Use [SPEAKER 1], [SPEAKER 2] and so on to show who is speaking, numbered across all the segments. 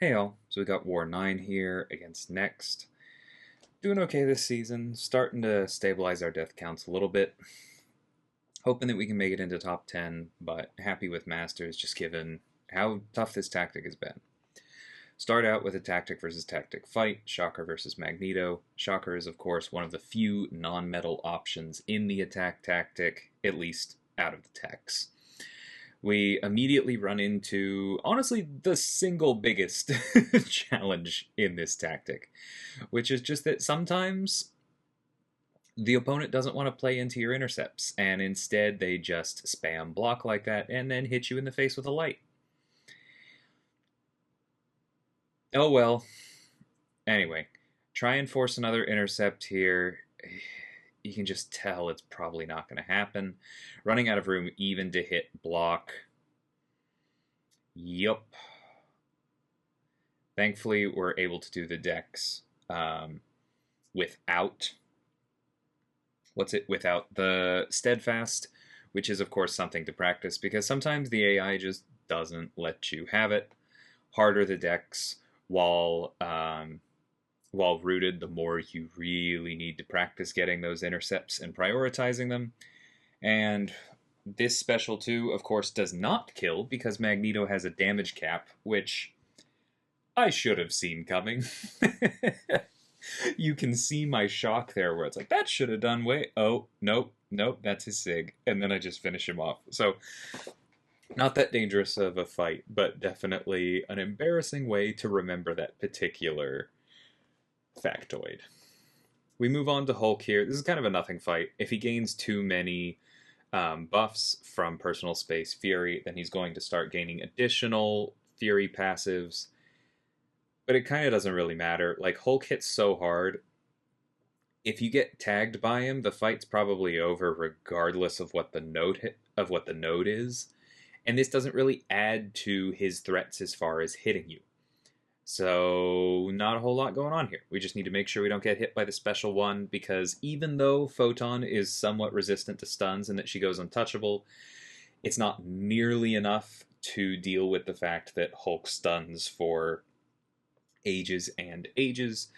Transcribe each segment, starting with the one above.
[SPEAKER 1] Hey all, so we got War 9 here against Next. Doing okay this season, starting to stabilize our death counts a little bit. Hoping that we can make it into top 10, but happy with Masters just given how tough this tactic has been. Start out with a tactic versus tactic fight, Shocker versus Magneto. Shocker is of course one of the few non-metal options in the attack tactic, at least out of the techs. We immediately run into, honestly, the single biggest challenge in this tactic, which is just that sometimes the opponent doesn't want to play into your intercepts, and instead they just spam block like that and then hit you in the face with a light. Oh well. Anyway, try and force another intercept here. You can just tell it's probably not going to happen. Running out of room even to hit block. Yup. Thankfully, we're able to do the decks without without the steadfast, which is of course something to practice because sometimes the AI just doesn't let you have it. Harder the decks, while rooted, the more you really need to practice getting those intercepts and prioritizing them. And this special 2, of course, does not kill because Magneto has a damage cap, which I should have seen coming. You can see my shock there where it's like, that should have done way. Oh, nope, that's his SIG. And then I just finish him off. So, not that dangerous of a fight, but definitely an embarrassing way to remember that particular factoid. We move on to Hulk here. This is kind of a nothing fight. If he gains too many buffs from Personal Space Fury, then he's going to start gaining additional Fury passives. But it kind of doesn't really matter. Like, Hulk hits so hard. If you get tagged by him, the fight's probably over regardless of what the node is. And this doesn't really add to his threats as far as hitting you. So, not a whole lot going on here. We just need to make sure we don't get hit by the special one, because even though Photon is somewhat resistant to stuns and that she goes untouchable, it's not nearly enough to deal with the fact that Hulk stuns for ages and ages.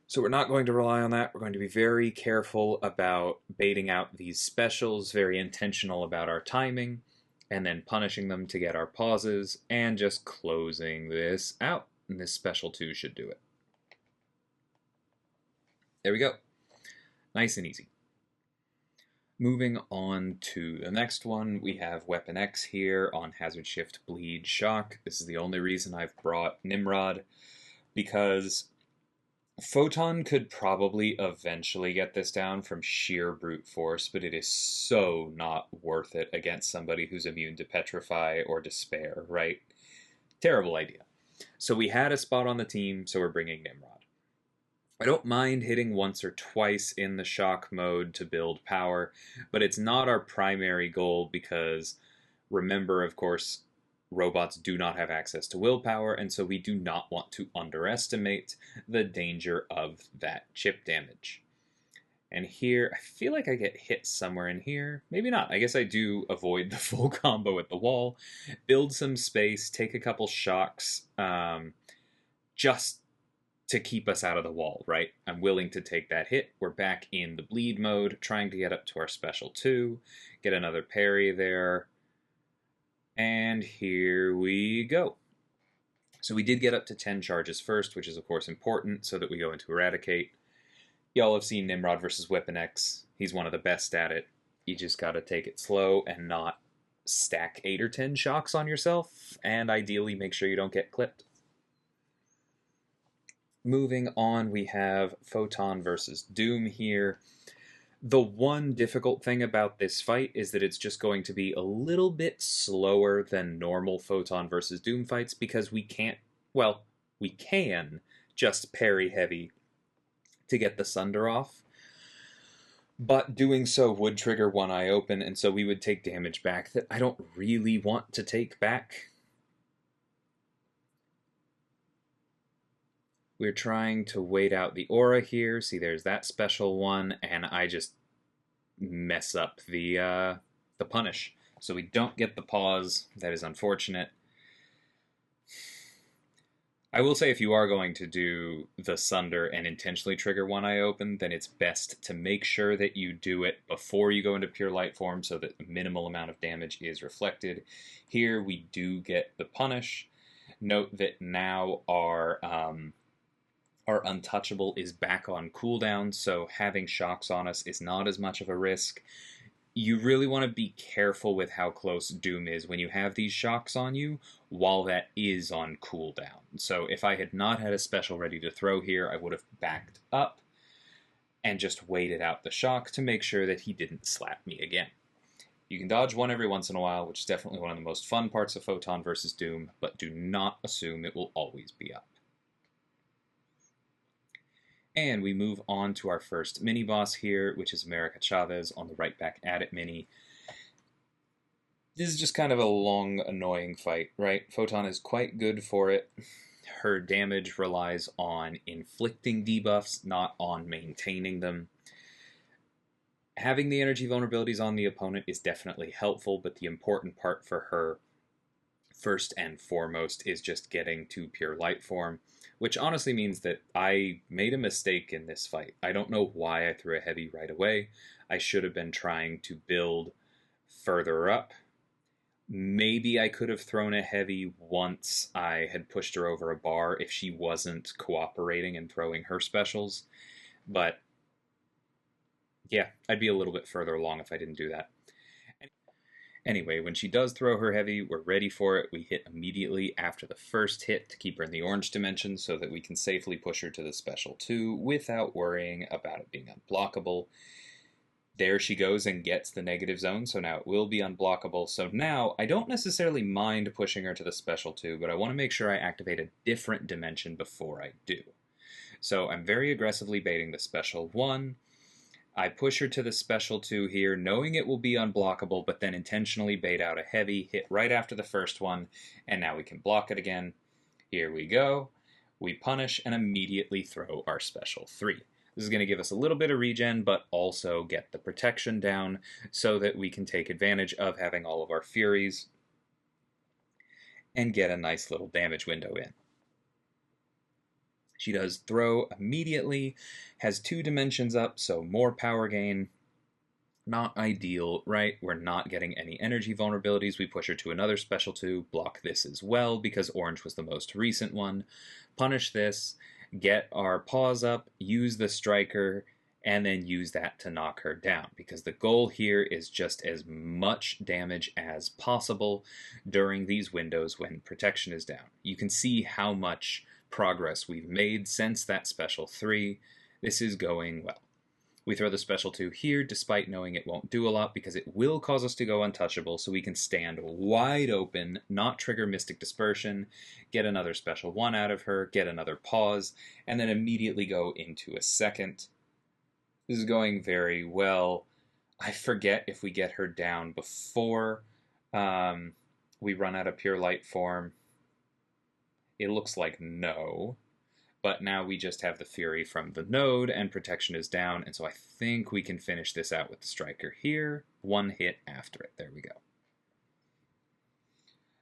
[SPEAKER 1] So we're not going to rely on that. We're going to be very careful about baiting out these specials, very intentional about our timing, and then punishing them to get our pauses, and just closing this out. And this special 2 should do it. There we go. Nice and easy. Moving on to the next one, we have Weapon X here on Hazard Shift Bleed Shock. This is the only reason I've brought Nimrod, because Photon could probably eventually get this down from sheer brute force, but it is so not worth it against somebody who's immune to Petrify or Despair, right? Terrible idea. So we had a spot on the team, so we're bringing Nimrod. I don't mind hitting once or twice in the shock mode to build power, but it's not our primary goal because, remember, of course, robots do not have access to willpower, and so we do not want to underestimate the danger of that chip damage. And here, I feel like I get hit somewhere in here. Maybe not. I guess I do avoid the full combo at the wall, build some space, take a couple shocks, just to keep us out of the wall, right? I'm willing to take that hit. We're back in the bleed mode, trying to get up to our special 2, get another parry there. And here we go. So we did get up to 10 charges first, which is of course important, so that we go into Eradicate. Y'all have seen Nimrod versus Weapon X. He's one of the best at it. You just gotta take it slow and not stack 8 or 10 shocks on yourself, and ideally make sure you don't get clipped. Moving on, we have Photon versus Doom here. The one difficult thing about this fight is that it's just going to be a little bit slower than normal Photon versus Doom fights because we can't, well, we can just parry heavy to get the Sunder off. But doing so would trigger one eye open, and so we would take damage back that I don't really want to take back. We're trying to wait out the aura here. See, there's that special one, and I just mess up the punish. So we don't get the pause. That is unfortunate. I will say if you are going to do the Sunder and intentionally trigger one eye open, then it's best to make sure that you do it before you go into pure light form so that the minimal amount of damage is reflected. Here we do get the punish. Note that now our untouchable is back on cooldown, so having shocks on us is not as much of a risk. You really want to be careful with how close Doom is when you have these shocks on you while that is on cooldown. So if I had not had a special ready to throw here, I would have backed up and just waited out the shock to make sure that he didn't slap me again. You can dodge one every once in a while, which is definitely one of the most fun parts of Photon versus Doom, but do not assume it will always be up. And we move on to our first mini-boss here, which is America Chavez on the right back at it mini. This is just kind of a long, annoying fight, right? Photon is quite good for it. Her damage relies on inflicting debuffs, not on maintaining them. Having the energy vulnerabilities on the opponent is definitely helpful, but the important part for her, first and foremost, is just getting to pure light form, which honestly means that I made a mistake in this fight. I don't know why I threw a heavy right away. I should have been trying to build further up. Maybe I could have thrown a heavy once I had pushed her over a bar if she wasn't cooperating and throwing her specials. But yeah, I'd be a little bit further along if I didn't do that. Anyway, when she does throw her heavy, we're ready for it. We hit immediately after the first hit to keep her in the orange dimension so that we can safely push her to the special 2 without worrying about it being unblockable. There she goes and gets the negative zone, so now it will be unblockable. So now I don't necessarily mind pushing her to the special 2, but I want to make sure I activate a different dimension before I do. So I'm very aggressively baiting the special 1. I push her to the special 2 here, knowing it will be unblockable, but then intentionally bait out a heavy, hit right after the first one, and now we can block it again. Here we go. We punish and immediately throw our special 3. This is going to give us a little bit of regen, but also get the protection down so that we can take advantage of having all of our Furies and get a nice little damage window in. She does throw immediately, has 2 dimensions up, so more power gain. Not ideal, right? We're not getting any energy vulnerabilities. We push her to another special 2, block this as well because orange was the most recent one. Punish this, get our paws up, use the striker, and then use that to knock her down because the goal here is just as much damage as possible during these windows when protection is down. You can see how much progress we've made since that special 3. This is going well. We throw the special 2 here despite knowing it won't do a lot because it will cause us to go untouchable, so we can stand wide open, not trigger Mystic Dispersion, get another special 1 out of her, get another pause, and then immediately go into a second. This is going very well. I forget if we get her down before we run out of pure light form. It looks like no, but now we just have the Fury from the node and protection is down, and so I think we can finish this out with the striker here. 1 hit after it. There we go.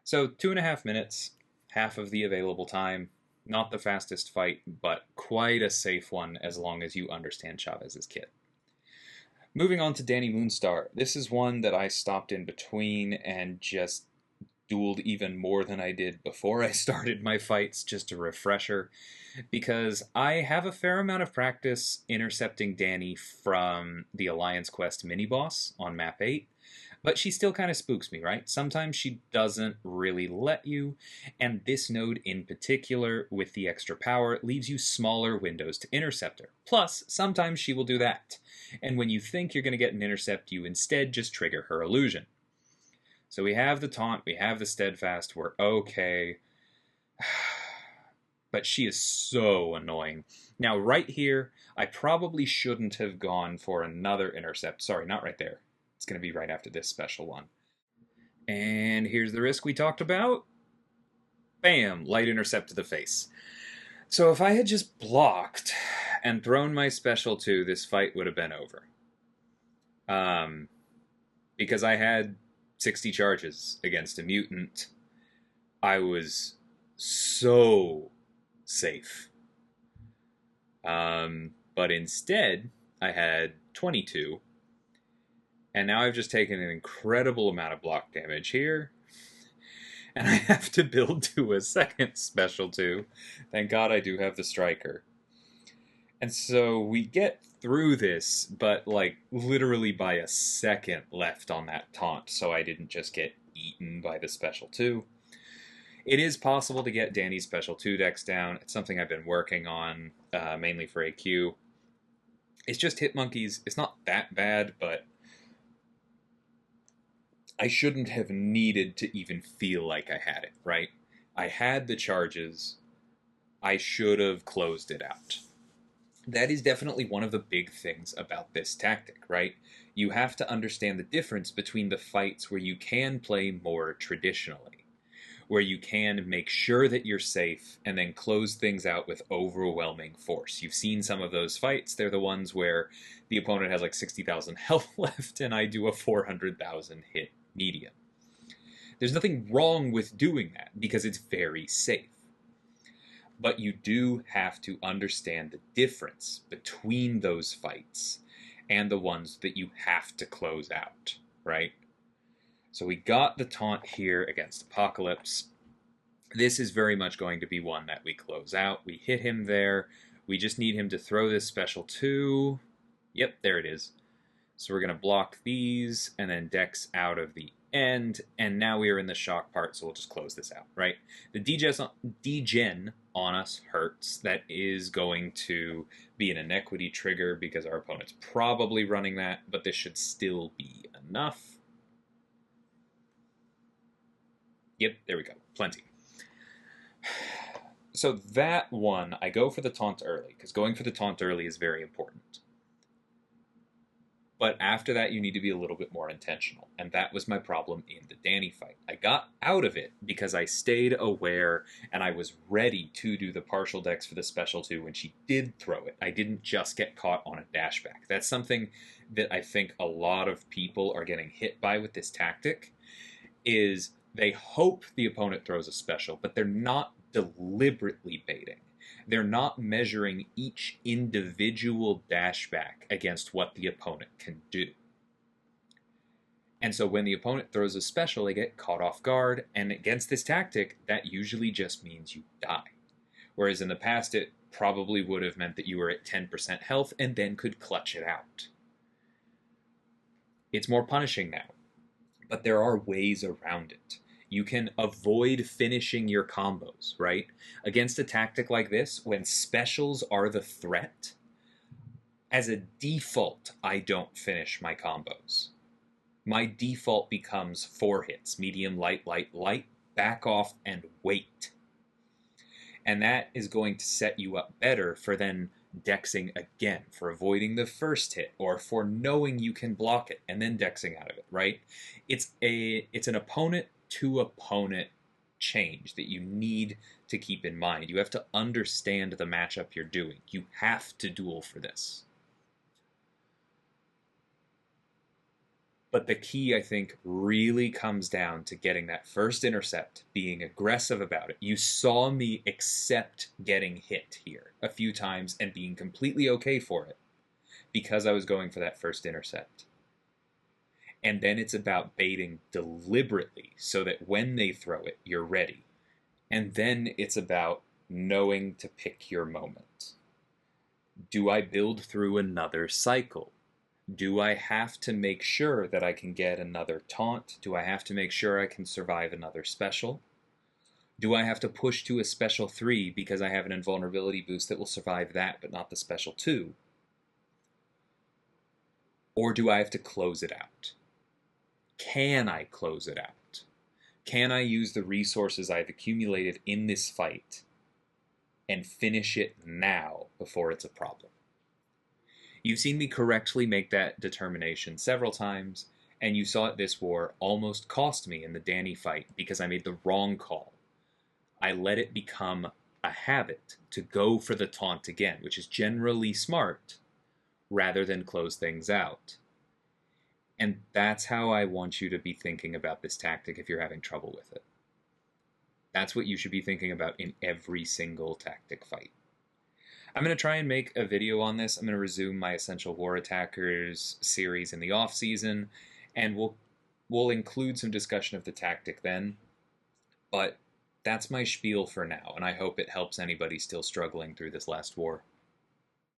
[SPEAKER 1] So 2.5 minutes, half of the available time. Not the fastest fight, but quite a safe one as long as you understand Chavez's kit. Moving on to Dani Moonstar. This is one that I stopped in between and just dueled even more than I did before I started my fights, just a refresher, because I have a fair amount of practice intercepting Dani from the Alliance Quest Miniboss on map 8, but she still kind of spooks me, right? Sometimes she doesn't really let you, and this node in particular, with the extra power, leaves you smaller windows to intercept her. Plus, sometimes she will do that, and when you think you're going to get an intercept, you instead just trigger her illusion. So we have the taunt, we have the steadfast, we're okay. But she is so annoying. Now, right here, I probably shouldn't have gone for another intercept. Sorry, not right there. It's going to be right after this special one. And here's the risk we talked about. Bam! Light intercept to the face. So if I had just blocked and thrown my special 2, this fight would have been over. Because I had 60 charges against a mutant. I was so safe. But instead, I had 22, and now I've just taken an incredible amount of block damage here, and I have to build to a second special 2. Thank God I do have the striker. And so we get through this, but like literally by a second left on that taunt, so I didn't just get eaten by the special 2. It is possible to get Dani's special 2 decks down. It's something I've been working on, mainly for AQ. It's just Hitmonkeys. It's not that bad, but I shouldn't have needed to even feel like I had it, right? I had the charges. I should have closed it out. That is definitely one of the big things about this tactic, right? You have to understand the difference between the fights where you can play more traditionally, where you can make sure that you're safe and then close things out with overwhelming force. You've seen some of those fights. They're the ones where the opponent has like 60,000 health left and I do a 400,000 hit medium. There's nothing wrong with doing that because it's very safe. But you do have to understand the difference between those fights and the ones that you have to close out, right? So we got the taunt here against Apocalypse. This is very much going to be one that we close out. We hit him there. We just need him to throw this special 2. Yep, there it is. So we're going to block these and then Dex out of the end. And now we are in the shock part, so we'll just close this out, right? The degen on us hurts. That is going to be an inequity trigger because our opponent's probably running that, but this should still be enough. Yep, there we go. Plenty. So that one, I go for the taunt early, because going for the taunt early is very important. But after that, you need to be a little bit more intentional, and that was my problem in the Dani fight. I got out of it because I stayed aware, and I was ready to do the partial dex for the special 2 when she did throw it. I didn't just get caught on a dashback. That's something that I think a lot of people are getting hit by with this tactic, is they hope the opponent throws a special, but they're not deliberately baiting. They're not measuring each individual dashback against what the opponent can do. And so when the opponent throws a special, they get caught off guard, and against this tactic, that usually just means you die. Whereas in the past, it probably would have meant that you were at 10% health and then could clutch it out. It's more punishing now, but there are ways around it. You can avoid finishing your combos, right? Against a tactic like this, when specials are the threat, as a default, I don't finish my combos. My default becomes 4 hits, medium, light, light, light, back off, and wait. And that is going to set you up better for then dexing again, for avoiding the first hit, or for knowing you can block it and then dexing out of it, right? It's an opponent to opponent change that you need to keep in mind. You have to understand the matchup you're doing. You have to duel for this. But the key, I think, really comes down to getting that first intercept, being aggressive about it. You saw me accept getting hit here a few times and being completely okay for it because I was going for that first intercept. And then it's about baiting deliberately so that when they throw it, you're ready. And then it's about knowing to pick your moment. Do I build through another cycle? Do I have to make sure that I can get another taunt? Do I have to make sure I can survive another special? Do I have to push to a special 3 because I have an invulnerability boost that will survive that but not the special 2? Or do I have to close it out? Can I close it out? Can I use the resources I've accumulated in this fight and finish it now before it's a problem? You've seen me correctly make that determination several times, and you saw it this war almost cost me in the Dani fight because I made the wrong call. I let it become a habit to go for the taunt again, which is generally smart, rather than close things out. And that's how I want you to be thinking about this tactic if you're having trouble with it. That's what you should be thinking about in every single tactic fight. I'm going to try and make a video on this. I'm going to resume my Essential War Attackers series in the off season, and we'll include some discussion of the tactic then. But that's my spiel for now, and I hope it helps anybody still struggling through this last war.